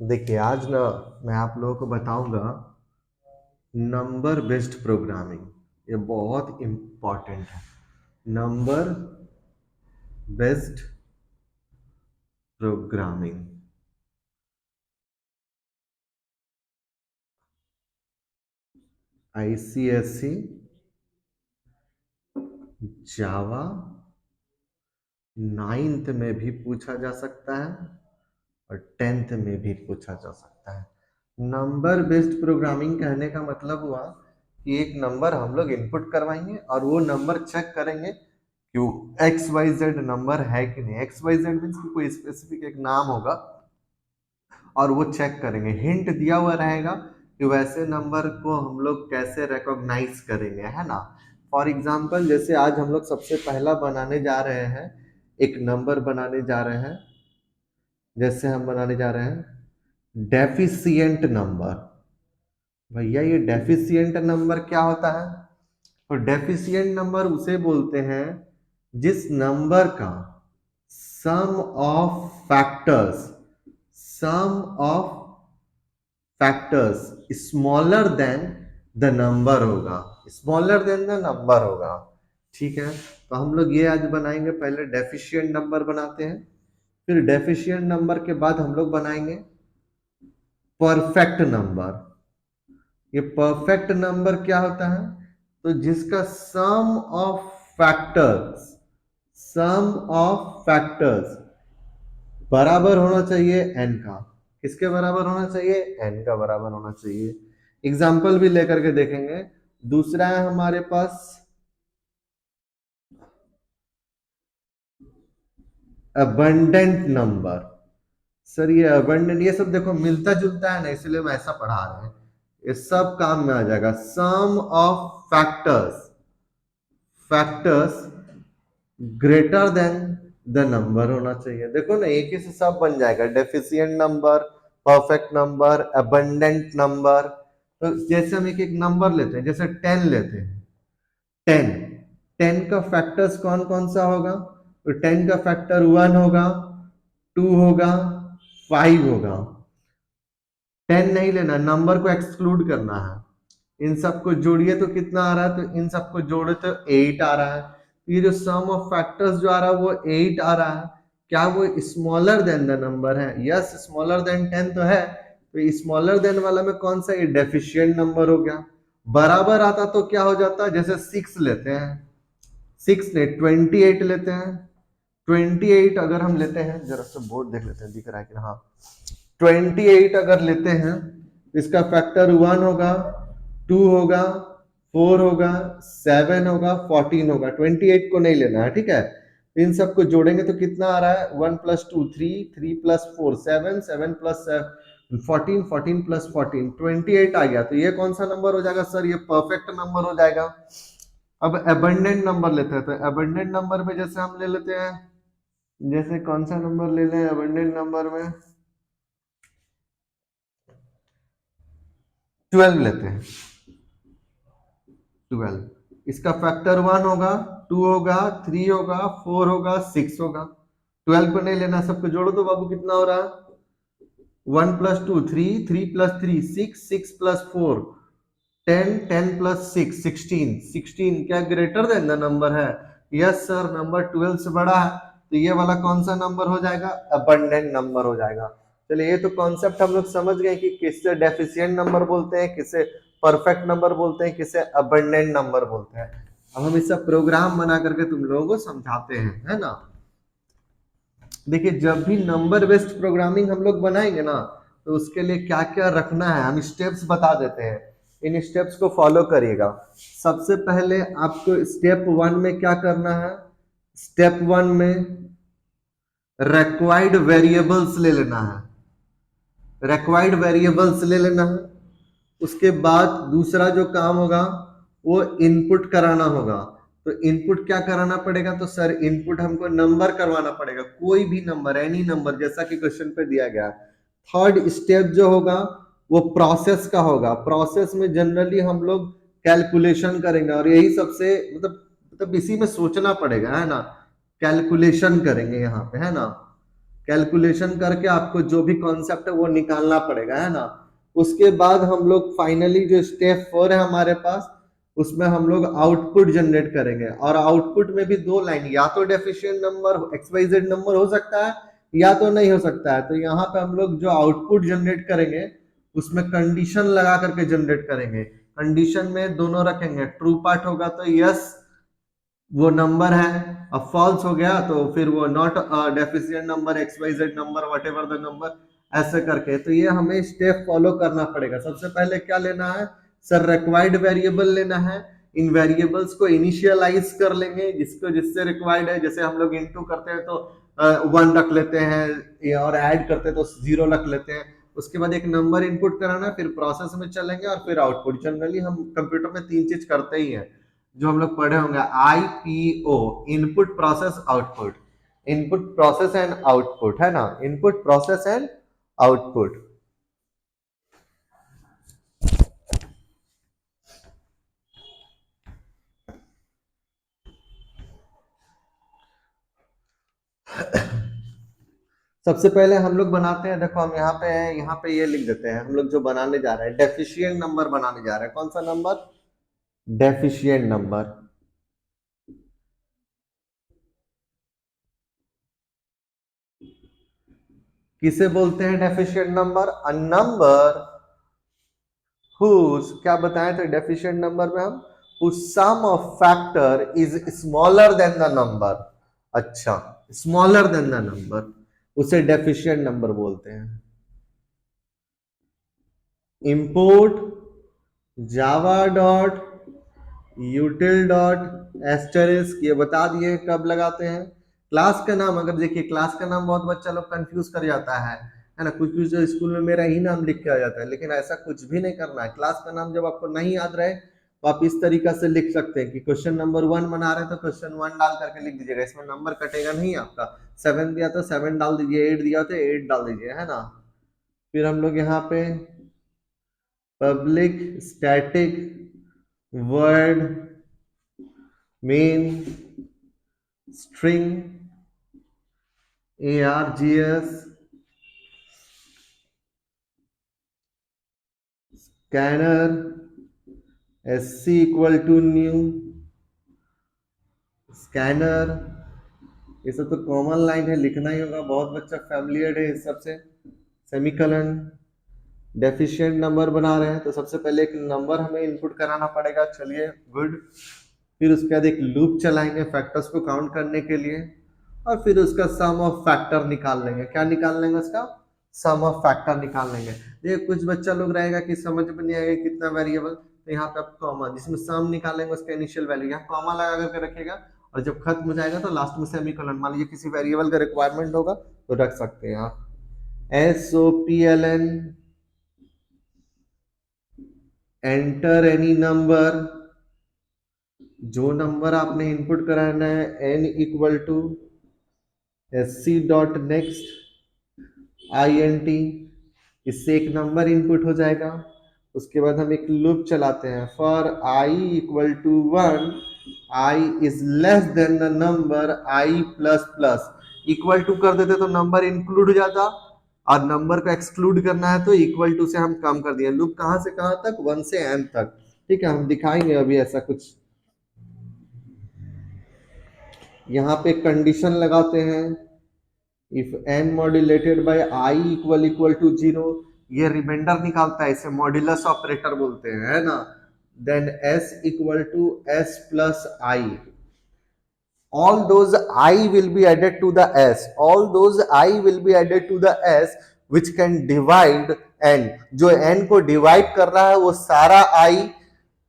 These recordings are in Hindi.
देखिए आज ना मैं आप लोगों को बताऊंगा नंबर बेस्ड प्रोग्रामिंग। ये बहुत इम्पॉर्टेंट है। नंबर बेस्ड प्रोग्रामिंग, आईसीएससी, जावा, नाइन्थ में भी पूछा जा सकता है और टेंथ में भी पूछा जा सकता है। नंबर बेस्ड प्रोग्रामिंग कहने का मतलब हुआ कि एक नंबर हम लोग इनपुट करवाएंगे और वो नंबर चेक करेंगे कि एक्स वाई जेड नंबर है कि नहीं। एक्स वाई जेड मीन्स कोई स्पेसिफिक एक नाम होगा और वो चेक करेंगे। हिंट दिया हुआ रहेगा कि वैसे नंबर को हम लोग कैसे रिकॉग्नाइज करेंगे, है ना। फॉर एग्जाम्पल जैसे आज हम लोग सबसे पहला बनाने जा रहे हैं, एक नंबर बनाने जा रहे हैं। जैसे हम बनाने जा रहे हैं डेफिशिएंट नंबर। भैया ये डेफिशिएंट नंबर क्या होता है? तो डेफिशिएंट नंबर उसे बोलते हैं जिस नंबर का sum of factors sum of factors smaller than the number होगा। स्मॉलर देन द नंबर होगा। ठीक है, तो हम लोग ये आज बनाएंगे। पहले डेफिशिएंट नंबर बनाते हैं, फिर डेफिशिएंट नंबर के बाद हम लोग बनाएंगे परफेक्ट नंबर। ये परफेक्ट नंबर क्या होता है? तो जिसका सम ऑफ फैक्टर्स बराबर होना चाहिए n का। किसके बराबर होना चाहिए? n का बराबर होना चाहिए। एग्जाम्पल भी लेकर के देखेंगे। दूसरा है हमारे पास अबंडेंट नंबर। सर ये अबंडेंट, ये सब देखो मिलता जुलता है ना, इसलिए हम ऐसा पढ़ा रहे हैं। ये सब काम में आ जाएगा। Sum of factors greater than the number होना चाहिए। देखो ना, एक ही से सब बन जाएगा। Deficient number, perfect number, abundant number. तो जैसे हम एक एक नंबर लेते हैं, जैसे 10 लेते हैं। 10 10 का फैक्टर्स कौन कौन सा होगा? तो 10 का फैक्टर 1 होगा, 2 होगा, 5 होगा। 10 नहीं लेना, नंबर को एक्सक्लूड करना है। इन सबको जोड़िए तो कितना आ रहा है? तो इन सबको जोड़े तो 8 आ रहा है। ये जो सम ऑफ फैक्टर्स जो आ रहा है वो 8 आ रहा है। क्या वो स्मॉलर देन द नंबर है? यस, स्मॉलर देन 10 तो है। तो स्मॉलर देन वाला में कौन सा? ये डेफिशिएंट नंबर हो गया। बराबर आता तो क्या हो जाता? जैसे 6 लेते हैं, 6 ने 28 लेते हैं। 28 अगर हम लेते हैं, जरा सा बोर्ड देख लेते हैं, दिख रहा है कि हाँ। 28 अगर लेते हैं, इसका फैक्टर 1 होगा, 2 होगा, 4 होगा, 7 होगा, 14 होगा। 28 को नहीं लेना है, ठीक है। इन सबको जोड़ेंगे तो कितना आ रहा है? 1 + 2 3, 3 + 4 7, 7 + 14, 14 + 14 28 आ गया। तो ये कौन सा नंबर हो जाएगा सर? ये परफेक्ट नंबर हो जाएगा। अब एबंडेंट नंबर लेते हैं, तो एबंडेंट नंबर में जैसे हम ले लेते हैं, जैसे कौन सा नंबर ले लें एबंडेंट नंबर में? 12 लेते हैं। 12 इसका फैक्टर 1 होगा, 2 होगा, 3 होगा, 4 होगा, 6 होगा। 12 को नहीं लेना, सबको जोड़ो तो बाबू कितना हो रहा है? 1 + 2 3, 3 + 3 6, 6 + 4 10, 10 + 6 16। 16 क्या ग्रेटर देन द नंबर है? यस सर, नंबर 12 से बड़ा है। तो ये वाला कौन सा नंबर हो जाएगा? अबंडेंट नंबर हो जाएगा। चलिए, ये तो कॉन्सेप्ट हम लोग समझ गए कि किससे डेफिशिएंट नंबर बोलते हैं, किससे परफेक्ट नंबर बोलते हैं, किससे अबंडेंट नंबर बोलते हैं। अब हम इसका प्रोग्राम बना करके तुम लोगों को समझाते हैं, है ना। देखिए, जब भी नंबर बेस्ड प्रोग्रामिंग हम लोग बनाएंगे ना, तो उसके लिए क्या क्या रखना है हम स्टेप्स बता देते हैं। इन स्टेप्स को फॉलो करिएगा। सबसे पहले आपको स्टेप 1 में क्या करना है? स्टेप 1 में रिक्वायर्ड वेरिएबल्स ले लेना है। रिक्वायर्ड वेरिएबल्स ले लेना है। उसके बाद दूसरा जो काम होगा वो इनपुट कराना होगा। तो इनपुट क्या कराना पड़ेगा? तो सर इनपुट हमको नंबर करवाना पड़ेगा, कोई भी नंबर, एनी नंबर, जैसा कि क्वेश्चन पे दिया गया। थर्ड स्टेप जो होगा वो प्रोसेस का होगा। प्रोसेस में जनरली हम लोग कैलकुलेशन करेंगे और यही सबसे मतलब इसी में सोचना पड़ेगा, है ना। कैलकुलेशन करेंगे यहाँ पे, है ना। कैलकुलेशन करके आपको जो भी कॉन्सेप्ट है वो निकालना पड़ेगा, है ना। उसके बाद हम लोग फाइनली जो स्टेप 4 है हमारे पास, उसमें हम लोग आउटपुट जनरेट करेंगे, और आउटपुट में भी दो लाइन, या तो डेफिशिएंट नंबर XYZ नंबर हो सकता है या तो नहीं हो सकता है। तो यहाँ पे हम लोग जो आउटपुट जनरेट करेंगे उसमें कंडीशन लगा करके जनरेट करेंगे। कंडीशन में दोनों रखेंगे, ट्रू पार्ट होगा तो यस वो नंबर है, अब फॉल्स हो गया तो फिर वो not deficient number, XYZ number, what ever the number, ऐसे करके। तो ये हमें स्टेप फॉलो करना पड़ेगा। सबसे पहले क्या लेना है सर, रिक्वायर्ड वेरिएबल लेना है। इन वेरिएबल्स को इनिशियलाइज कर लेंगे जिसको जिससे रिक्वायर्ड है। जैसे हम लोग इनटू करते हैं तो 1 रख लेते हैं, और ऐड करते हैं तो 0 रख लेते हैं। उसके बाद एक नंबर इनपुट कराना, फिर प्रोसेस में चलेंगे और फिर आउटपुट। जनरली हम कंप्यूटर में 3 चीज करते ही हैं जो हम लोग पढ़े होंगे, IPO, input process output. Input process and output, है ना, इनपुट प्रोसेस एंड आउटपुट। सबसे पहले हम लोग बनाते हैं, देखो हम यहाँ पे ये लिख देते हैं, हम लोग जो बनाने जा रहे हैं डेफिशिएंट नंबर बनाने जा रहे हैं। कौन सा नंबर? Deficient number. किसे बोलते हैं deficient number? A number whose, क्या बताए थे डेफिशिएंट नंबर में हम, whose sum of factor is smaller than the number। अच्छा, smaller than the number, उसे डेफिशिएंट नंबर बोलते हैं। Import Java dot यूटिल dot asterisk, ये बता दिए कब लगाते हैं। क्लास का नाम, अगर देखिए क्लास का नाम बहुत बच्चा लोग कंफ्यूज कर जाता है ना। कुछ कुछ जो स्कूल में मेरा ही नाम लिख के आ जाता है, लेकिन ऐसा कुछ भी नहीं करना है। क्लास का नाम जब आपको नहीं याद रहे तो आप इस तरीका से लिख सकते हैं कि क्वेश्चन नंबर 1 बना रहे हैं तो क्वेश्चन 1 डाल करके लिख दीजिएगा। इसमें नंबर कटेगा नहीं आपका। 7 दिया तो 7 डाल दीजिए, 8 दिया तो 8 डाल दीजिए, है ना। फिर हम लोग यहाँ पे public static void main string args scanner sc equal to new scanner. ये सब तो कॉमन लाइन है, लिखना ही होगा, बहुत बच्चा फैमिलियर है इस सबसे। सेमीकलन। डेफिशिएंट नंबर बना रहे हैं तो सबसे पहले एक नंबर हमें इनपुट कराना पड़ेगा, चलिए गुड। फिर उसके बाद एक लूप चलाएंगे फैक्टर्स को काउंट करने के लिए, और फिर उसका सम ऑफ फैक्टर निकाल लेंगे। क्या निकाल लेंगे? उसका सम ऑफ फैक्टर निकाल लेंगे। देखिए कुछ बच्चा लोग रहेगा कि समझ में नहीं आएगा कितना वेरिएबल, तो यहाँ पे आप कॉमा, जिसमें सम निकालेंगे उसका इनिशियल वैल्यू यहाँ कॉमा लगा करके रखिएगा, और जब खत्म हो जाएगा तो लास्ट में सेमीकोलन। मान लीजिए किसी वेरिएबल का रिक्वायरमेंट होगा तो रख सकते हैं आप। SOPLN, एंटर एनी नंबर, जो नंबर आपने इनपुट कराना है, n equal to SC dot next INT, इससे एक नंबर इनपुट हो जाएगा। उसके बाद हम एक लूप चलाते हैं, for I equal to 1, I is less than the number I plus plus. Equal to कर देते तो नंबर इंक्लूड हो जाता, और नंबर को एक्सक्लूड करना है तो इक्वल टू से हम कम कर दिए। लूप कहां से कहां तक? 1 से n तक। ठीक है, हम दिखाएंगे अभी ऐसा कुछ। यहाँ पे कंडीशन लगाते हैं, if n modulated by I equal to 0, ये रिमाइंडर निकालता है, इसे मॉड्यूलस ऑपरेटर बोलते हैं, है ना। Then s equal to s plus I, all those I will be added to the s, all those I will be added to the s which can divide n, जो n को डिवाइड कर रहा है वो सारा I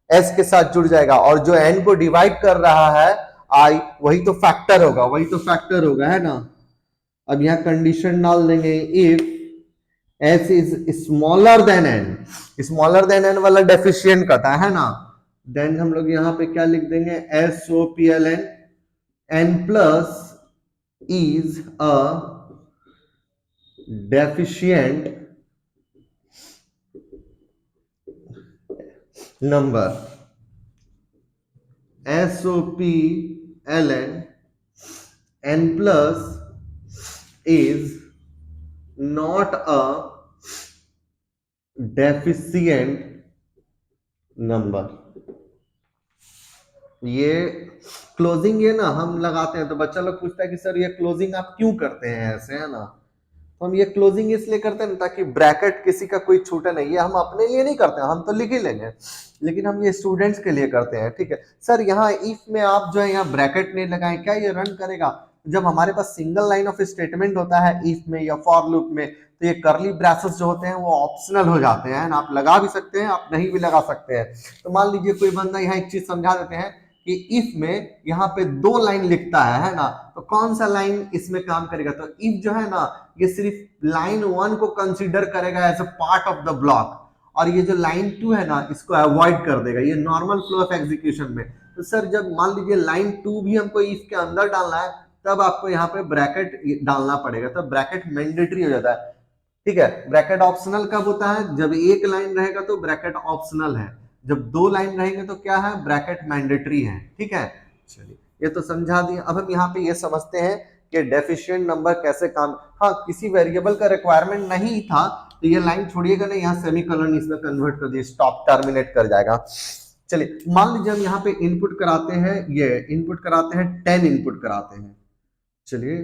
s के साथ जुड़ जाएगा, और जो n को डिवाइड कर रहा है I, वही तो फैक्टर होगा, वही तो फैक्टर होगा, है ना। अब यहाँ कंडीशन डाल देंगे, if s is smaller than n, smaller than n वाला डेफिशिएंट का था, है ना। देन हम लोग यहाँ पे क्या लिख देंगे, SOPLN, n plus is a deficient number। SOPLN, n plus is not a deficient number. ये क्लोजिंग ये ना हम लगाते हैं तो बच्चा लोग पूछता है कि सर ये क्लोजिंग आप क्यों करते हैं ऐसे, है ना। तो हम ये क्लोजिंग इसलिए करते हैं ताकि ब्रैकेट किसी का कोई छूटे नहीं। ये हम अपने लिए नहीं करते हैं, हम तो लिख ही लेंगे, लेकिन हम ये स्टूडेंट्स के लिए करते हैं, ठीक है। सर यहाँ इफ में आप जो है यहाँ ब्रैकेट नहीं लगाएं, क्या ये रन करेगा? जब हमारे पास सिंगल लाइन ऑफ स्टेटमेंट होता है इफ में या फॉर लूप में, तो ये करली ब्रेसेस जो होते हैं वो ऑप्शनल हो जाते हैं ना। आप लगा भी सकते हैं, आप नहीं भी लगा सकते हैं। तो मान लीजिए कोई बंदा यहाँ एक चीज समझा देते हैं कि इफ में यहाँ पे 2 लाइन लिखता है ना, तो कौन सा लाइन इसमें काम करेगा? तो इफ जो है ना ये सिर्फ लाइन 1 को कंसीडर करेगा as a part of the block, और ये जो लाइन 2 है ना इसको अवॉइड कर देगा, ये नॉर्मल फ्लो ऑफ एग्जीक्यूशन में। तो सर जब मान लीजिए लाइन 2 भी हमको इफ के अंदर डालना है, तब आपको यहाँ पे ब्रैकेट डालना पड़ेगा, तब ब्रैकेट मैंडेटरी हो जाता है, ठीक है। ब्रैकेट ऑप्शनल कब होता है? जब एक लाइन रहेगा तो ब्रैकेट ऑप्शनल है, जब 2 लाइन रहेंगे तो क्या है? ब्रैकेट मैंडेटरी है, ठीक है। चलिए ये तो समझा दिया। अब हम यहाँ पे ये समझते हैं कि डेफिशिएंट नंबर कैसे काम। हाँ, किसी वेरिएबल का रिक्वायरमेंट नहीं था तो ये लाइन छोड़िएगा नहीं, यहाँ सेमीकोलन इसमें कन्वर्ट कर दिए, स्टॉप टर्मिनेट कर जाएगा। चलिए मान लीजिए हम यहाँ पे इनपुट कराते हैं, ये इनपुट कराते हैं 10 इनपुट कराते हैं। चलिए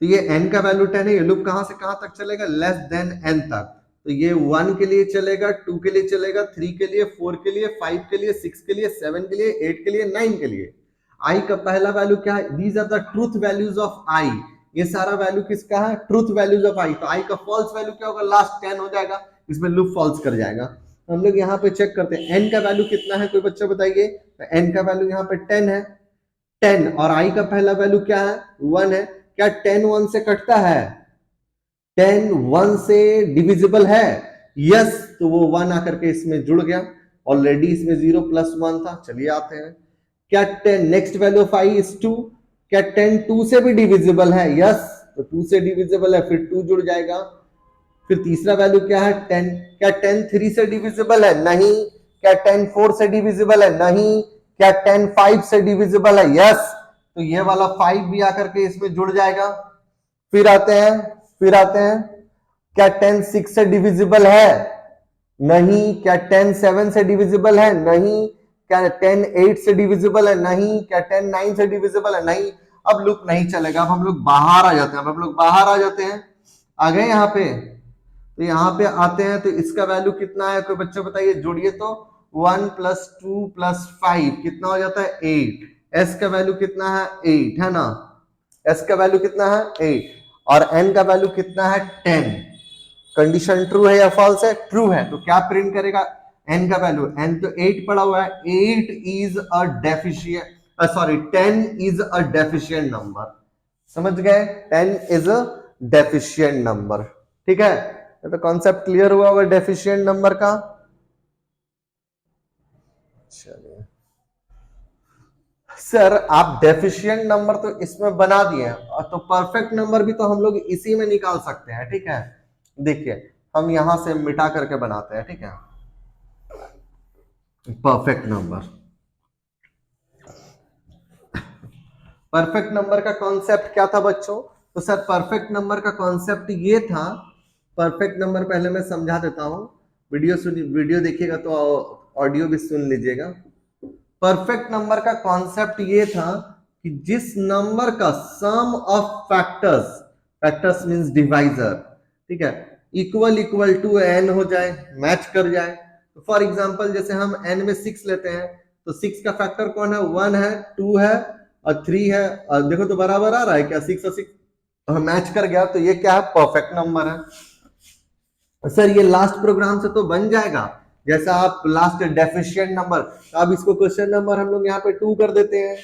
तो ये n का वैल्यू 10 है, ये लूप कहां से कहां तक चलेगा? लेस देन n तक। तो ये 1 के लिए चलेगा, 2 के लिए चलेगा, 3 के लिए, 4 के लिए, 5 के लिए, 6 के लिए, 7 के लिए, 8 के लिए, 9 के लिए। i का पहला वैल्यू क्या है? These are the truth values of i। ये सारा वैल्यू किसका है? Truth values of i। तो i का फॉल्स वैल्यू क्या होगा? लास्ट 10 हो जाएगा, इसमें लूप फॉल्स कर जाएगा। हम लोग यहाँ पे चेक करते हैं n का वैल्यू कितना है, कोई बच्चा बताइए। तो n का वैल्यू यहाँ पे 10 है, 10, और i का पहला वैल्यू क्या है? 1 है। क्या 10 1 से कटता है? 10 1 से डिविजिबल है? यस। तो वो 1 आकर के इसमें जुड़ गया, ऑलरेडी इसमें 0 प्लस 1 था। चलिए आते हैं, क्या 10 next value of i is 2। क्या 10 2 से भी डिविजिबल है? यस। तो 2 से डिविजिबल है, फिर 2 जुड़ जाएगा। फिर तीसरा वैल्यू क्या है? 10। क्या 10 3 से डिविजिबल है? नहीं। क्या 10 4 से डिविजिबल है? नहीं। क्या 10 5 से डिविजिबल है? यस। तो ये वाला 5 भी आकर के इसमें जुड़ जाएगा। फिर आते हैं, क्या 10 6 से डिविजिबल है? नहीं। क्या 10 7 से डिविजिबल है? नहीं। क्या 10 8 से डिविजिबल है? नहीं। क्या 10 9 से डिविजिबल है? नहीं। अब लूप नहीं चलेगा, अब हम लोग बाहर आ जाते हैं। अब हम लोग बाहर आ जाते हैं, आ गए यहाँ पे। तो यहाँ पे आते हैं तो इसका वैल्यू कितना है, कोई बच्चे बताइए, जोड़िए तो। 1 प्लस 2 प्लस 5 कितना हो जाता है? 8। एस का वैल्यू कितना है? 8, है ना। एस का वैल्यू कितना है? 8। और एन का वैल्यू कितना है? 10। कंडीशन ट्रू है या फॉल्स है? ट्रू है। तो क्या प्रिंट करेगा? एन का वैल्यू, एन तो 8 पड़ा हुआ है, 8 is a deficient, sorry 10 is a deficient number. समझ गए? 10 इज अ डेफिशिएंट नंबर, ठीक है। तो कॉन्सेप्ट क्लियर हुआ होगा डेफिशिएंट नंबर का। चलिए सर आप डेफिशिएंट नंबर तो इसमें बना दिए, और तो परफेक्ट नंबर भी तो हम लोग इसी में निकाल सकते हैं, ठीक है। देखिए हम यहां से मिटा करके बनाते हैं, ठीक है। परफेक्ट नंबर, परफेक्ट नंबर का कॉन्सेप्ट क्या था बच्चों? तो सर परफेक्ट नंबर का कॉन्सेप्ट ये था, परफेक्ट नंबर पहले मैं समझा देता हूं, वीडियो देखिएगा तो ऑडियो भी सुन लीजिएगा। परफेक्ट नंबर का कॉन्सेप्ट ये था कि जिस नंबर का sum of factors, factors means divisor, ठीक है, इक्वल इक्वल टू एन हो जाए, मैच कर जाए। तो फॉर एग्जांपल जैसे हम एन में 6 लेते हैं, तो 6 का फैक्टर कौन है? 1 है, 2 है और 3 है, और देखो तो बराबर आ रहा है क्या? 6 और 6 मैच कर गया, तो ये क्या है? परफेक्ट नंबर है। सर ये लास्ट प्रोग्राम से तो बन जाएगा, जैसा आप लास्ट डेफिशिएंट नंबर, तो अब इसको क्वेश्चन नंबर हम लोग यहाँ पे 2 कर देते हैं।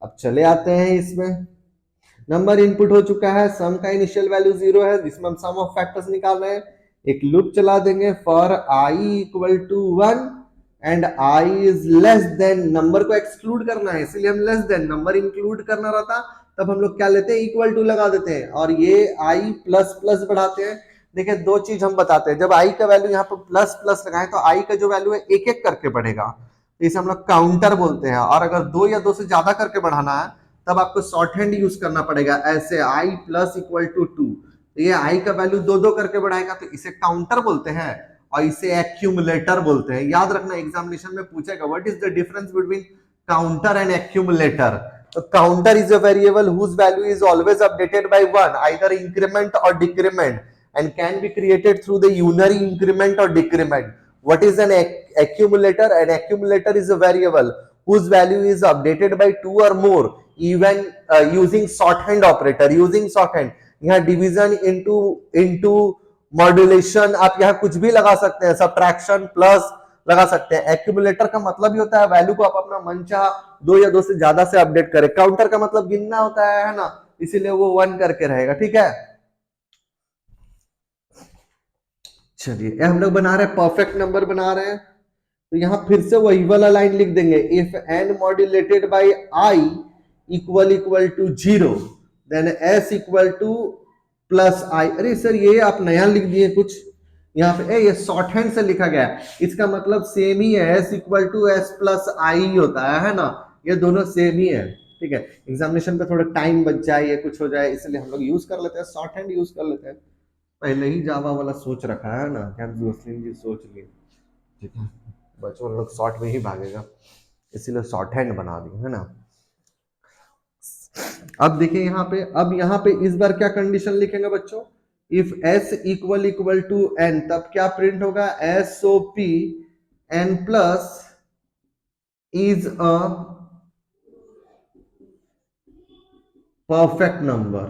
अब चले आते हैं इसमें, नंबर इनपुट हो चुका है, सम का इनिशियल वैल्यू 0 है, जिसमें हम सम ऑफ फैक्टर्स निकाल रहे हैं। एक लूप चला देंगे for I equal to 1 and I is less than, number को एक्सक्लूड करना है इसलिए हम लेस देन, नंबर इंक्लूड करना रहता तब हम लोग क्या लेते हैं? इक्वल टू लगा देते हैं, और ये आई प्लस प्लस बढ़ाते हैं। देखिए दो चीज हम बताते हैं, जब आई का वैल्यू यहाँ पे प्लस प्लस लगाएं तो आई का जो वैल्यू है एक एक करके बढ़ेगा, तो इसे हम लोग काउंटर बोलते हैं। और अगर 2 या 2 से ज्यादा करके बढ़ाना है तब आपको शॉर्ट हैंड यूज करना पड़ेगा, ऐसे आई प्लस इक्वल टू 2। तो ये आई का वैल्यू दो दो करके बढ़ाएगा, तो इसे काउंटर बोलते हैं और इसे एक्यूमुलेटर बोलते हैं। याद रखना एग्जामिनेशन में पूछेगा what is the difference between counter and accumulator. तो counter is a variable whose value is always updated by one, either increment और decrement, and can be created through the unary increment or decrement. What is an accumulator? An accumulator is a variable whose value is updated by two or more, even using shorthand operator. Using shorthand, यहाँ division into modulation, आप यहाँ कुछ भी लगा सकते हैं, subtraction plus लगा सकते हैं। एक्यूमुलेटर का मतलब ही होता है वैल्यू को आप अपना मनचाहा दो या दो से ज्यादा से अपडेट करें। काउंटर का मतलब गिनना होता है ना, इसीलिए वो वन करके रहेगा। ठीक है, चलिए हम लोग बना रहे हैं परफेक्ट नंबर बना रहे हैं, तो यहां फिर से वही वाला लाइन लिख देंगे, if n modulated by i equal to 0 then s equal to plus i। अरे सर ये आप नया लिख दिए कुछ यहाँ पे, ये शॉर्ट हैंड से लिखा गया है, इसका मतलब सेम ही है, s equal to S plus I होता है ना, ये दोनों सेम ही है। ठीक है, एग्जामिनेशन पे थोड़ा टाइम बच जाए या कुछ हो जाए, इसलिए हम लोग यूज कर लेते हैं, शॉर्ट हैंड यूज कर लेते हैं। पहले ही जावा वाला सोच रखा है ना, क्या मुस्लिम जी सोच लिए। ठीक है, बच्चों लोग शॉर्ट में ही भागेगा, इसीलिए शॉर्ट हैंड बना दिए है ना। अब देखिए यहाँ पे इस बार क्या कंडीशन लिखेंगे बच्चों, if s equal to n, तब क्या प्रिंट होगा, SOP n plus is a perfect number,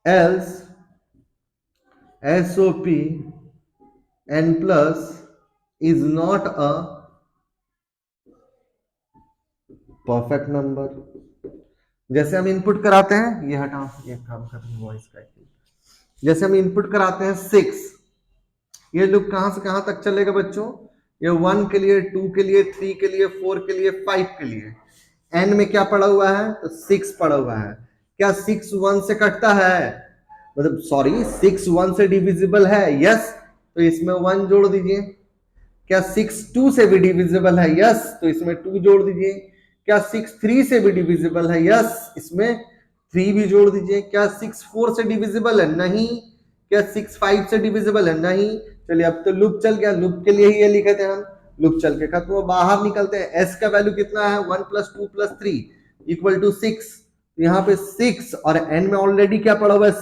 else SOP n plus is not a perfect number. जैसे हम इनपुट कराते हैं, ये हटाओ, ये काम खत्म हुआ इसका। जैसे हम इनपुट कराते हैं 6, ये लूप कहां से कहां तक चलेगा बच्चों, ये 1 के लिए, 2 के लिए, 3 के लिए, 4 के लिए, 5 के लिए। n में क्या पड़ा हुआ है, तो 6 पड़ा हुआ है। क्या 6 1 से कटता है, मतलब सॉरी 6 1 से डिविजिबल है, यस, तो इसमें 1 जोड़ दीजिए। क्या 6 2 से भी डिविजिबल है, यस, तो इसमें 2 जोड़ दीजिए। क्या 6 3 से भी डिविजिबल है, यस, इसमें 3 भी जोड़ दीजिए। क्या 6 4 से डिविजिबल है, नहीं। क्या 6 5 से डिविजिबल है, नहीं। चलिए अब तो लूप चल गया, लूप के लिए ही ये लिखे थे हम, लूप चल के खत्म हुआ, बाहर निकलते हैं। s का वैल्यू कितना है, 1 + 2 + 3 इक्वल टू 6। यहाँ पे 6 और n में ऑलरेडी क्या पड़ा हुआ है,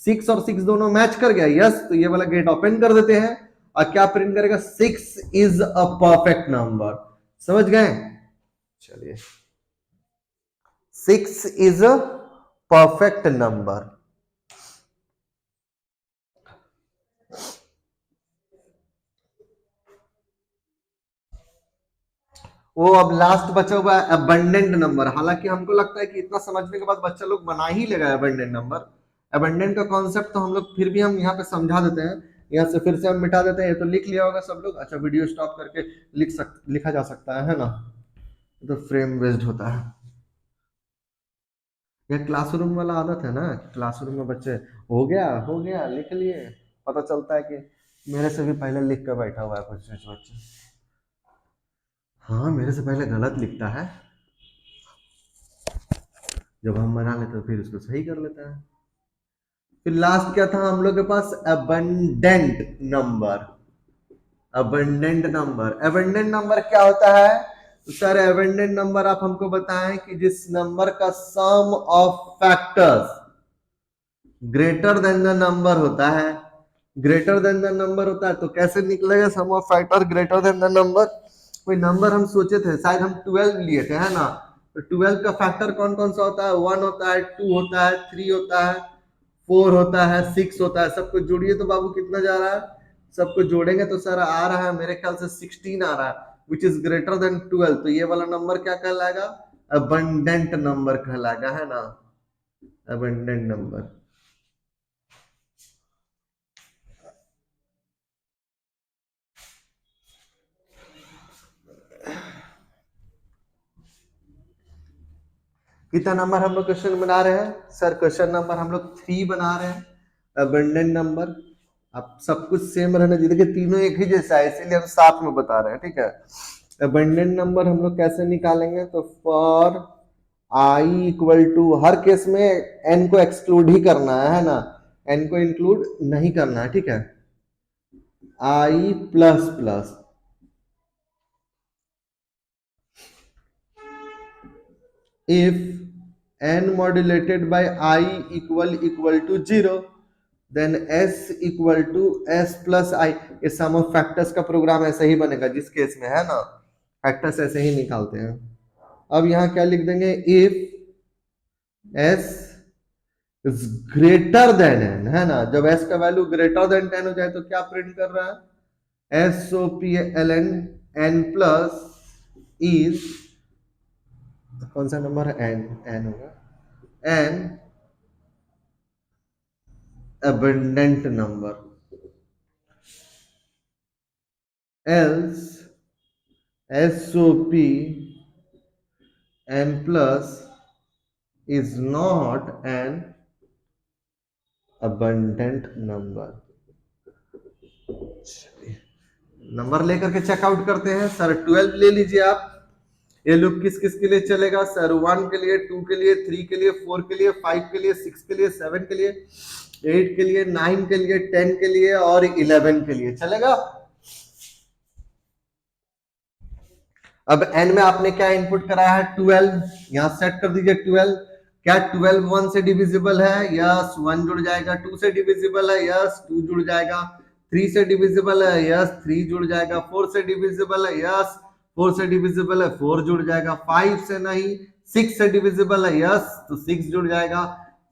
6 और 6 दोनों मैच कर गया, यस, तो ये वाला गेट ओपन कर देते हैं और क्या प्रिंट करेगा, 6 इज अ परफेक्ट नंबर। समझ गए, चलिए 6 इज अ परफेक्ट नंबर। वो अब लास्ट बचा हुआ है अबंडेंट नंबर। हालांकि हमको लगता है कि इतना समझने के बाद बच्चा लोग बना ही लेगा अबंडेंट नंबर। अबंडेंट का कॉन्सेप्ट तो हम लोग फिर भी हम यहाँ पे समझा देते हैं, यहाँ से फिर से हम मिटा देते हैं। ये तो लिख लिया होगा सब लोग, अच्छा वीडियो स्टॉप करके लिखा जा सकता है ना, तो फ्रेम वेस्ट होता है। यह क्लासरूम वाला आदत है ना, क्लासरूम में बच्चे हो गया लिख लिए, पता चलता है कि मेरे से भी पहले लिख कर बैठा हुआ है कुछ बच्चे, हाँ मेरे से पहले गलत लिखता है, जब हम बना लेते हैं फिर उसको सही कर लेता है। फिर लास्ट क्या था हम लोग के पास, abundant number. Abundant number, abundant number क्या होता है, तो सर अबंडेंट नंबर आप हमको बताएं कि जिस नंबर का sum of factors greater than the number होता है, ग्रेटर देन द नंबर होता है, तो कैसे निकलेगा sum of factor greater than the number. कोई नंबर हम सोचे थे, शायद हम 12 लिए थे, है ना, तो 12 का फैक्टर कौन कौन सा होता है, 1 होता है, 2 होता है, 3 होता है, 4 होता है, 6 होता है। सबको जोड़िए तो बाबू कितना जा रहा है, सबको जोड़ेंगे तो सर आ रहा है मेरे ख्याल से 16 आ रहा है, विच इज ग्रेटर देन 12। तो ये वाला नंबर क्या कहलाएगा, अबंडेंट नंबर कहलाएगा, है ना, अबंडेंट नंबर। कितना नंबर हम लोग क्वेश्चन बना रहे हैं, सर क्वेश्चन नंबर हम लोग 3 बना रहे हैं, अबंडेंट नंबर। अब सब कुछ सेम रहना चाहिए, देखिए तीनों एक ही जैसा है इसीलिए हम साथ में बता रहे हैं। ठीक है, अबंडेंट नंबर हम लोग कैसे निकालेंगे, तो फॉर आई इक्वल टू, हर केस में एन को एक्सक्लूड ही करना है ना, एन को इंक्लूड नहीं करना है, ठीक है। I plus plus if n modulated by I equal to 0, then s equal to s plus I। ये सम ऑफ फैक्टर्स का प्रोग्राम ऐसे ही बनेगा जिस केस में है ना, फैक्टर्स ऐसे ही निकालते हैं। अब यहाँ क्या लिख देंगे, if s is greater then n, है ना, जब s का वैल्यू ग्रेटर देन 10 हो जाए तो क्या प्रिंट कर रहा है, S O P L N N plus is, कौन सा नंबर है, एन होगा, N abundant number, else SOP n plus is not an abundant number। Number लेकर के चेकआउट करते हैं। सर 12 ले लीजिए आप। ये लूप किस किस के लिए चलेगा सर, 1 के लिए, 2 के लिए, 3 के लिए, 4 के लिए, 5 के लिए, 6 के लिए, 7 के लिए, 8 के लिए, 9 के लिए, 10 के लिए और 11 के लिए चलेगा। अब n में आपने क्या इनपुट कराया है, 12, यहां सेट कर दीजिए 12। क्या 12 1 से डिविजिबल है, यस 1 जुड़ जाएगा। 2 से डिविजिबल है, यस 2 जुड़ जाएगा। 3 से डिविजिबल है, यस 3 जुड़ जाएगा। 4 से डिविजिबल है, यस 4 से डिविजिबल है, 4 जुड़ जाएगा। 5 से नहीं, 6 से डिविजिबल है, यस तो 6 जुड़ जाएगा।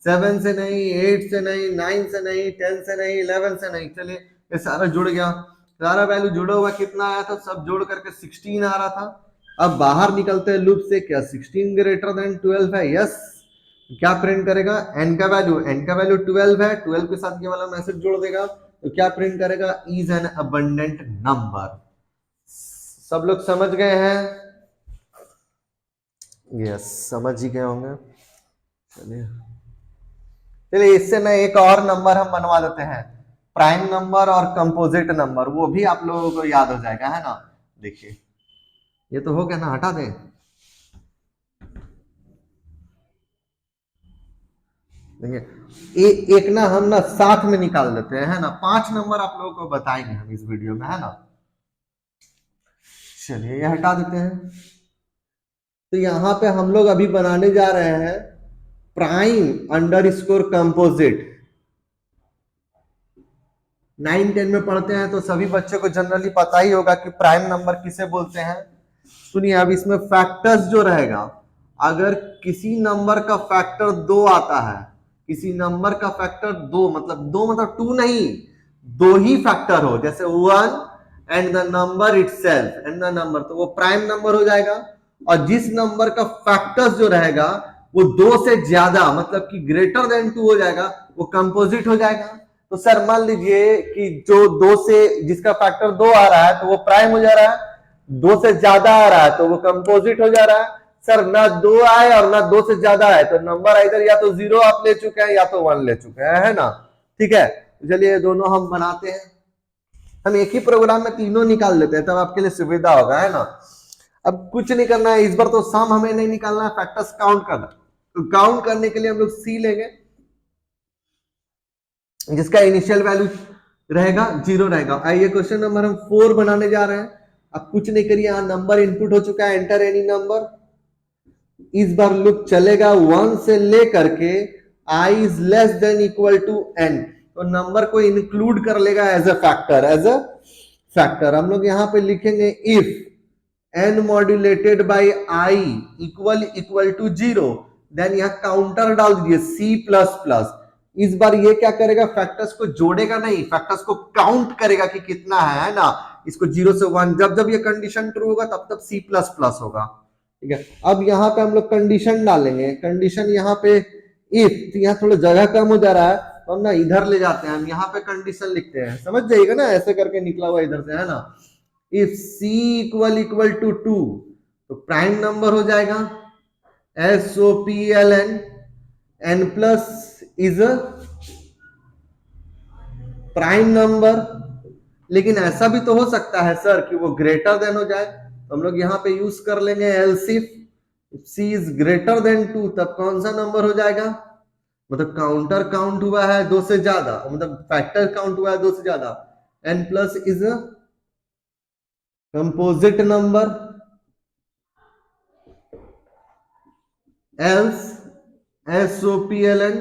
7 से नहीं, 8 से नहीं, 9 से नहीं, 10 से नहीं, 11 से नहीं। चलिए ये सारा जुड़ गया, सारा वैल्यू जुड़ा हुआ कितना आया था, सब जोड़ करके 16 आ रहा था। अब बाहर निकलते हैं लूप से, क्या 16 ग्रेटर देन 12 है, यस। क्या प्रिंट करेगा, n का वैल्यू 12 है, 12 के साथ ये वाला मैसेज जोड़ देगा तो क्या प्रिंट करेगा, इज एन अबंडेंट नंबर। सब लोग समझ गए हैं, यस समझ ही गए होंगे। चलिए इससे ना एक और नंबर हम बनवा देते हैं, प्राइम नंबर और कंपोजिट नंबर, वो भी आप लोगों को याद हो जाएगा, है ना। देखिए ये तो हो गया ना, हटा दें। देखिए एक ना हम ना साथ में निकाल देते हैं, है ना। 5 नंबर आप लोगों को बताएंगे हम इस वीडियो में, है ना। चलिए ये हटा देते हैं। तो यहां पे हम लोग अभी बनाने जा रहे हैं प्राइम अंडर स्कोर कंपोजिट। 9 10 में पढ़ते हैं तो सभी बच्चों को जनरली पता ही होगा कि प्राइम नंबर किसे बोलते हैं। सुनिए अब इसमें फैक्टर्स जो रहेगा, अगर किसी नंबर का फैक्टर 2 आता है, किसी नंबर का फैक्टर 2 मतलब 2 मतलब 2 नहीं, 2 ही फैक्टर हो, जैसे 1 and the number itself and the number, तो वो प्राइम नंबर हो जाएगा। और जिस नंबर का फैक्टर्स जो रहेगा वो 2 से ज्यादा मतलब कि ग्रेटर देन 2 हो जाएगा, वो कंपोजिट हो जाएगा। तो सर मान लीजिए कि जो 2 से जिसका फैक्टर 2 आ रहा है तो वो प्राइम हो जा रहा है, 2 से ज्यादा आ रहा है तो वो कंपोजिट हो जा रहा है। सर ना 2 आए और ना 2 से ज्यादा आए तो नंबर इधर या तो 0 आप ले चुके हैं या तो 1 ले चुके हैं, है ना। ठीक है, चलिए दोनों हम बनाते हैं। हम एक ही प्रोग्राम में तीनों निकाल लेते हैं, तब आपके लिए सुविधा होगा, है ना। अब कुछ नहीं करना है इस बार, तो सम हमें नहीं निकालना है, फैक्टर्स काउंट करना। तो काउंट करने के लिए हम लोग सी लेंगे जिसका इनिशियल वैल्यू रहेगा 0 रहेगा। आइए क्वेश्चन नंबर हम 4 बनाने जा रहे हैं। अब कुछ नहीं करिए, यहां नंबर इनपुट हो चुका है, एंटर एनी नंबर। इस बार लूप चलेगा 1 से लेकर के i is less than equal to n, तो नंबर को इंक्लूड कर लेगा as a factor, as a factor. हम लोग यहां पे लिखेंगे if n modulated by i equal to 0, then यहां काउंटर डाल दीजिए c प्लस प्लस। इस बार ये क्या करेगा, फैक्टर्स को जोड़ेगा नहीं, फैक्टर्स को काउंट करेगा कि कितना है ना। इसको 0 से 1, जब जब ये कंडीशन ट्रू होगा तब तब c प्लस प्लस होगा। ठीक है, अब यहाँ पे हम लोग कंडीशन डालेंगे। कंडीशन यहाँ पे इफ, तो यहाँ थोड़ा जगह कम हो जा रहा है तो हम ना इधर ले जाते हैं, हम यहाँ पे कंडीशन लिखते हैं, समझ जाइएगा ना, ऐसे करके निकला हुआ इधर से, है ना। इफ c इक्वल टू 2 तो प्राइम नंबर हो जाएगा SOPLN, n plus is a prime number. लेकिन ऐसा भी तो हो सकता है सर कि वो ग्रेटर देन हो जाए, तो हम लोग यहाँ पे यूज कर लेंगे else if. C is greater than 2 तब कौन सा नंबर हो जाएगा, मतलब काउंटर काउंट हुआ है 2 से ज्यादा, मतलब फैक्टर काउंट हुआ है 2 से ज्यादा, n plus is a composite number, else SOPLN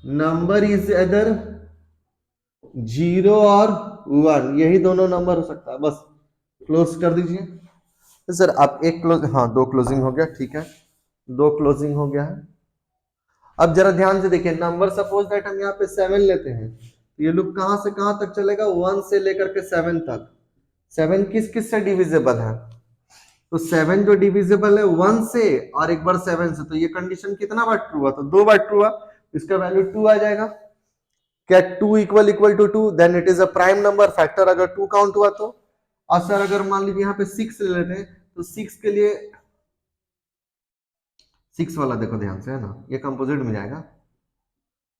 number is other 0 और 1, यही दोनों नंबर हो सकता है। बस क्लोज कर दीजिए। तो सर आप एक क्लोज, हाँ 2 क्लोजिंग हो गया, ठीक है 2 क्लोजिंग हो गया है। अब जरा ध्यान से देखिए, नंबर सपोज दैट हम यहाँ पे 7 लेते हैं, तो ये लूप कहां से कहां तक चलेगा, 1 से लेकर के 7 तक। 7 किस किस से डिविजिबल है, तो 7 जो डिविजिबल है 1 से और एक बार 7 से, तो ये कंडीशन कितना बार ट्रू हुआ, तो 2 बार ट्रू हुआ, इसका वैल्यू 2 आ जाएगा। क्या 2 equal to 2, then it is a prime number, factor अगर 2 काउंट हुआ तो। और सर अगर मान लीजिए यहाँ पे 6 ले लेते हैं, तो 6 के लिए 6 वाला देखो ध्यान से, है ना, ये कंपोजिट में जाएगा।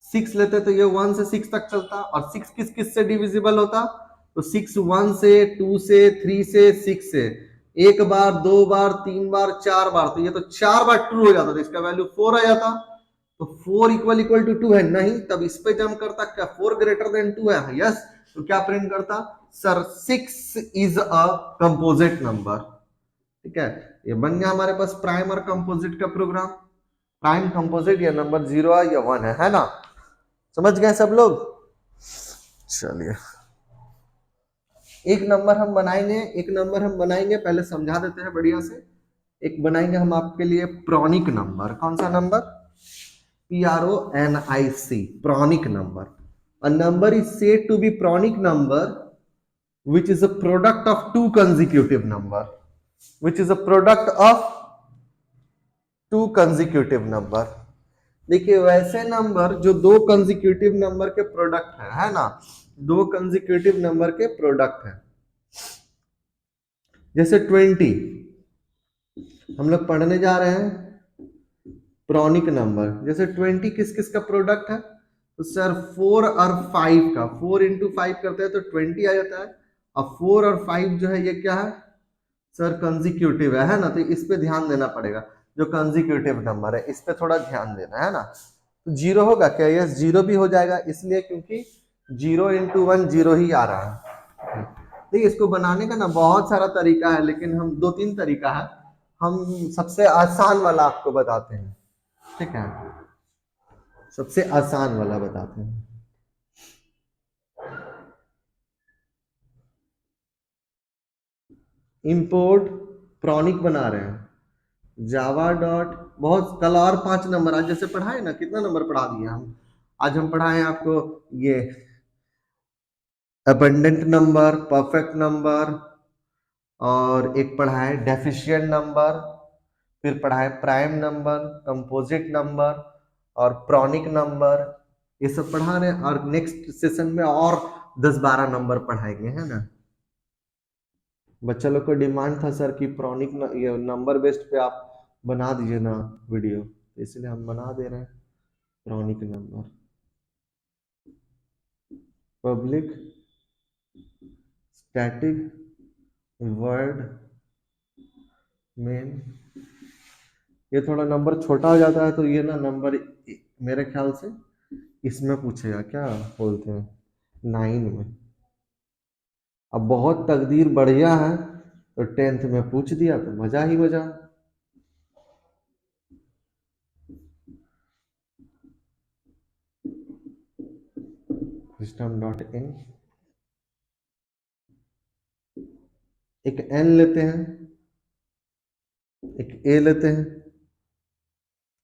6 लेते तो ये 1 से 6 तक चलता, और 6 किस किस से डिविजिबल होता, तो 6 1 से, 2 से, 3 से, 6 से, एक बार, 2 बार, 3 बार, 4 बार, तो ये तो 4 बार ट्रू हो जाता, तो इसका वैल्यू 4 आ जाता। तो 4 इक्वल टू 2 है नहीं, तब इस पे जंप करता, क्या 4 ग्रेटर देन 2 है, यस, तो क्या प्रिंट करता, sir 6 is a composite number. ठीक है, ये बन गया हमारे पास प्राइम और कंपोजिट का प्रोग्राम। प्राइम कंपोजिट या नंबर 0 है या 1 है ना, समझ गए सब लोग। चलिए एक नंबर हम बनाएंगे, एक नंबर हम बनाएंगे, पहले समझा देते हैं बढ़िया से। एक बनाएंगे हम आपके लिए प्रॉनिक नंबर, कौन सा number, PRONIC, pronic number. A number is said to be pronic number which is a product of two consecutive number, which is a product of two consecutive number। देखिए वैसे नंबर जो दो कंजिक्यूटिव नंबर के प्रोडक्ट है ना, दो कंजिक्यूटिव नंबर के प्रोडक्ट है। जैसे 20 हम लोग पढ़ने जा रहे हैं, प्रॉनिक नंबर, जैसे 20 किस किस का प्रोडक्ट है, तो सर 4 और 5 का, 4 इंटू 5 करते हैं तो 20 आ जाता है। अब 4 और 5 जो है ये क्या है, सर कंजिक्यूटिव है ना, तो इस पे ध्यान देना पड़ेगा, जो कंजिक्यूटिव नंबर है इस पे थोड़ा ध्यान देना है ना। तो 0 होगा क्या, यस 0 भी हो जाएगा, इसलिए क्योंकि 0 इंटू 1 0 ही आ रहा है। देखिए इसको बनाने का ना बहुत सारा तरीका है, लेकिन हम 2-3 तरीका है, हम सबसे आसान वाला आपको बताते हैं। ठीक है, सबसे आसान वाला बताते हैं। इंपोर्ट प्रॉनिक बना रहे हैं, जावा डॉट, बहुत कल और 5 नंबर आज जैसे पढ़ाए ना, कितना नंबर पढ़ा दिया हम आज, हम पढ़ाए आपको ये अबंडेंट नंबर, परफेक्ट नंबर, और एक पढ़ा है डेफिशिएंट नंबर, फिर पढ़ा है प्राइम नंबर, कंपोजिट नंबर और प्रॉनिक नंबर, ये सब पढ़ा रहे हैं। और नेक्स्ट सेशन में और 10-12 नंबर पढ़ाएंगे, है ना। बच्चा लोग को डिमांड था सर कि प्रॉनिक ये नंबर बेस्ड पे आप बना दीजिए ना वीडियो, तो इसलिए हम बना दे रहे हैं pronic number. Public static void main, ये थोड़ा नंबर छोटा हो जाता है, तो ये ना नंबर मेरे ख्याल से इसमें पूछेगा, क्या बोलते हैं 9 में। अब बहुत तकदीर बढ़िया है तो 10th में पूछ दिया, तो मजा ही मजा। system.in, एक n लेते हैं, एक a लेते हैं,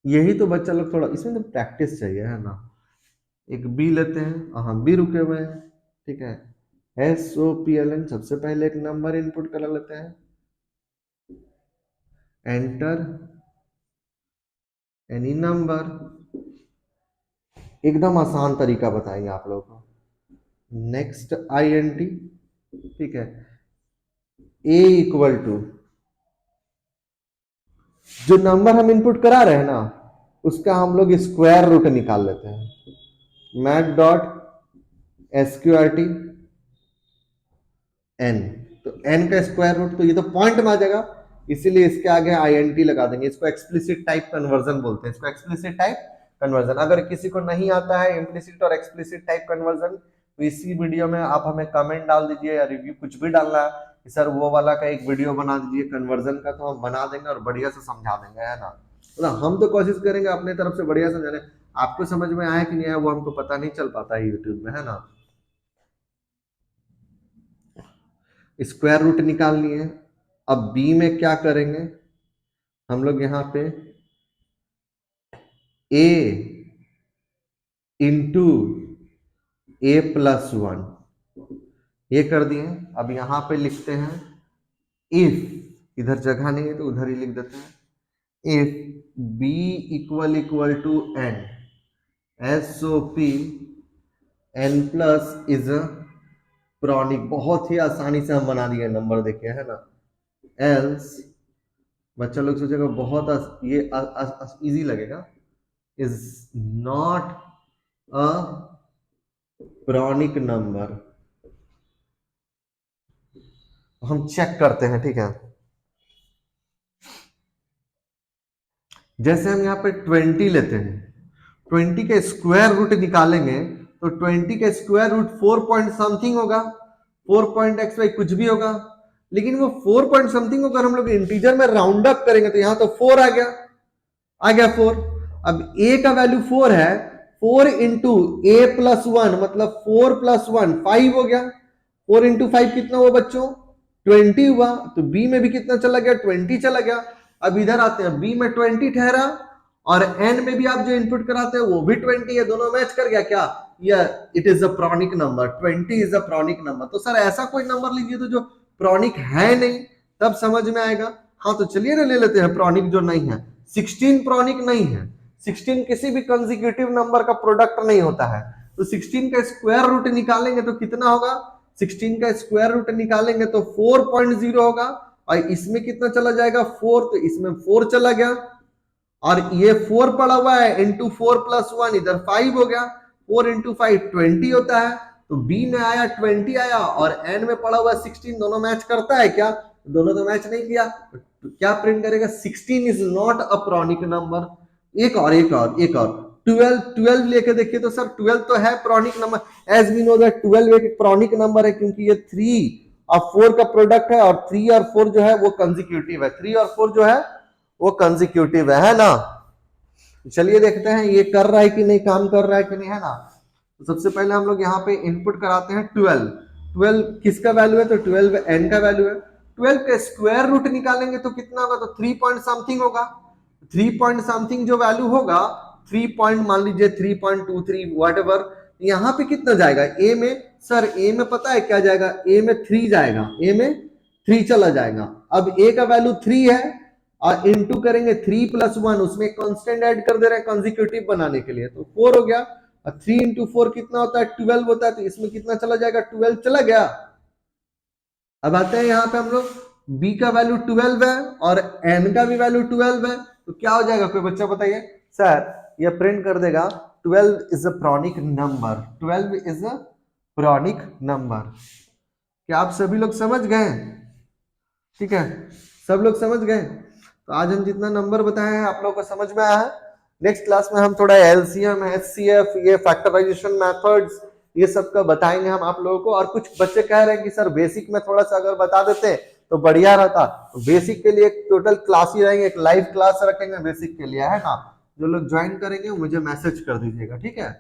यही तो बच्चा लोग थोड़ा इसमें तो प्रैक्टिस चाहिए, है ना। एक b लेते हैं, हाँ b रुके हुए हैं, ठीक है। SOPLN सबसे पहले एक नंबर इनपुट कर लेते हैं, एंटर एनी नंबर, एकदम आसान तरीका बताएंगे आप लोगों को। नेक्स्ट INT, ठीक है। a इक्वल टू जो नंबर हम इनपुट करा रहे हैं ना, उसका हम लोग स्क्वायर रूट निकाल लेते हैं, मैथ डॉट SQRT n, तो n का स्क्वायर रूट, तो ये तो पॉइंट में आ जाएगा, इसीलिए इसके आगे आईएनटी लगा देंगे। इसको एक्सप्लिसिट टाइप कन्वर्जन बोलते हैं, इसको एक्सप्लिसिट टाइप कन्वर्जन। अगर किसी को नहीं आता है इम्प्लिसिट और एक्सप्लिसिट टाइप कन्वर्जन, तो इसी वीडियो में आप हमें कमेंट डाल दीजिए या रिव्यू कुछ भी डालना है कि सर वो वाला का एक वीडियो बना दीजिए कन्वर्जन का, तो हम बना देंगे और बढ़िया से समझा देंगे, है ना। तो हम तो कोशिश करेंगे अपने तरफ से बढ़िया समझाने। आपको समझ में आया कि नहीं आया वो हमको पता नहीं चल पाता है यूट्यूब में, है ना। स्क्वायर रूट निकालनी है। अब बी में क्या करेंगे हम लोग, यहाँ पे a into A plus one ये कर दिए। अब यहां पे लिखते हैं इफ, इधर जगह नहीं है तो उधर ही लिख देते हैं, if b equal to n, SOP n plus is pronic. बहुत ही आसानी से हम बना दिए नंबर, देखिए, है ना। एल्स बच्चा लोग सोचेगा बहुत ये इजी लगेगा, is not a pronic number. हम चेक करते हैं, ठीक है। जैसे हम यहाँ पे 20 लेते हैं, 20 का स्क्वायर रूट निकालेंगे तो 20 का स्क्वायर रूट 4 पॉइंट समथिंग होगा, 4 पॉइंट एक्स वाई कुछ भी होगा। लेकिन वो 4 पॉइंट समथिंग अगर हम लोग इंटीजर में राउंड अप करेंगे तो यहाँ तो 4 आ गया 4। अब a का वैल्यू 4 है, 4 इंटू ए प्लस वन मतलब 4 प्लस 1 5 हो गया। 4 इंटू 5 कितना हुआ बच्चों, 20 हुआ। तो b में भी कितना चला गया, 20 चला गया। अब इधर आते हैं, b में 20 ठहरा और n में भी आप जो इनपुट कराते हैं वो भी 20 है, दोनों मैच कर गया क्या, it is a pronic number, 20 is a pronic number. तो सर ऐसा कोई नंबर लीजिए तो जो प्रॉनिक है नहीं, तब समझ में आएगा। हाँ तो चलिए ना ले लेते हैं प्रॉनिक जो नहीं है। 16 प्रॉनिक नहीं है, 16 किसी भी कंसेक्यूटिव नंबर का प्रोडक्ट नहीं होता है। तो 16 का स्क्वायर रूट निकालेंगे तो कितना होगा, 16 का स्क्वायर रूट निकालेंगे तो 4.0 होगा। और इसमें कितना चला जाएगा 4, तो इसमें 4 चला गया। और ये 4 पड़ा हुआ है, इंटू 4 प्लस 1 इधर 5 हो गया। 4 इंटू 5 20 होता है। तो बी में आया 20 आया और एन में पड़ा हुआ 16, दोनों मैच करता है क्या, दोनों तो मैच नहीं किया। तो क्या प्रिंट करेगा, 16 is not a pronic number. एक और 12 लेके देखिए तो सर 12 तो है pronic number. As we know that 12 एक प्रॉनिक नंबर है क्योंकि ये 3 और 4 का प्रोडक्ट है, और 3 और 4 जो है वो कंसेक्यूटिव है, 3 और 4 जो है वो कंसेक्यूटिव है ना। चलिए देखते हैं ये कर रहा है कि नहीं, काम कर रहा है कि नहीं, है ना। तो सबसे पहले हम लोग यहाँ पे इनपुट कराते हैं 12। 12 किसका वैल्यू है, तो 12 n का वैल्यू है। 12 का स्क्वायर रूट निकालेंगे तो कितना होगा, तो 3 पॉइंट समथिंग होगा। 3 पॉइंट समथिंग जो वैल्यू होगा, 3 पॉइंट मान लीजिए 3.23 व्हाटएवर। यहाँ पे कितना जाएगा ए में, सर ए में पता है क्या जाएगा, ए में 3 जाएगा, ए में 3 चला जाएगा। अब ए का वैल्यू 3 है और इनटू करेंगे 3 प्लस 1, उसमें कांस्टेंट ऐड कर दे रहे हैं कंसेक्यूटिव बनाने के लिए, तो 4 हो गया। और 3 इंटू 4 कितना होता है, 12 होता है। तो इसमें कितना चला जाएगा, 12 चला गया। अब आते हैं यहाँ पे हम लोग, b का वैल्यू 12 है और n का भी वैल्यू 12 है, तो क्या हो जाएगा, कोई बच्चा बताइए। सर ये प्रिंट कर देगा 12 is a pronic number, 12 is a pronic number. क्या आप सभी लोग समझ गए, ठीक है, सब लोग समझ गए। तो आज हम जितना नंबर बताए हैं आप लोगों को समझ में आया है। नेक्स्ट क्लास में हम थोड़ा एलसीएम, एचसीएफ, ये फैक्टराइजेशन मेथड्स, ये सब का बताएंगे हम आप लोगों को। और कुछ बच्चे कह रहे हैं कि सर बेसिक में थोड़ा सा अगर बता देते तो बढ़िया रहता। तो बेसिक के लिए एक टोटल क्लास ही रहेंगे, एक लाइव क्लास रखेंगे बेसिक के लिए, है ना। जो लोग ज्वाइन करेंगे मुझे मैसेज कर दीजिएगा, ठीक है।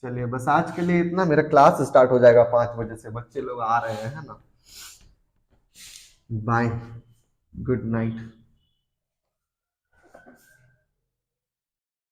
चलिए बस आज के लिए इतना, मेरा क्लास स्टार्ट हो जाएगा 5 बजे से, बच्चे लोग आ रहे हैं, है ना। Bye, good night.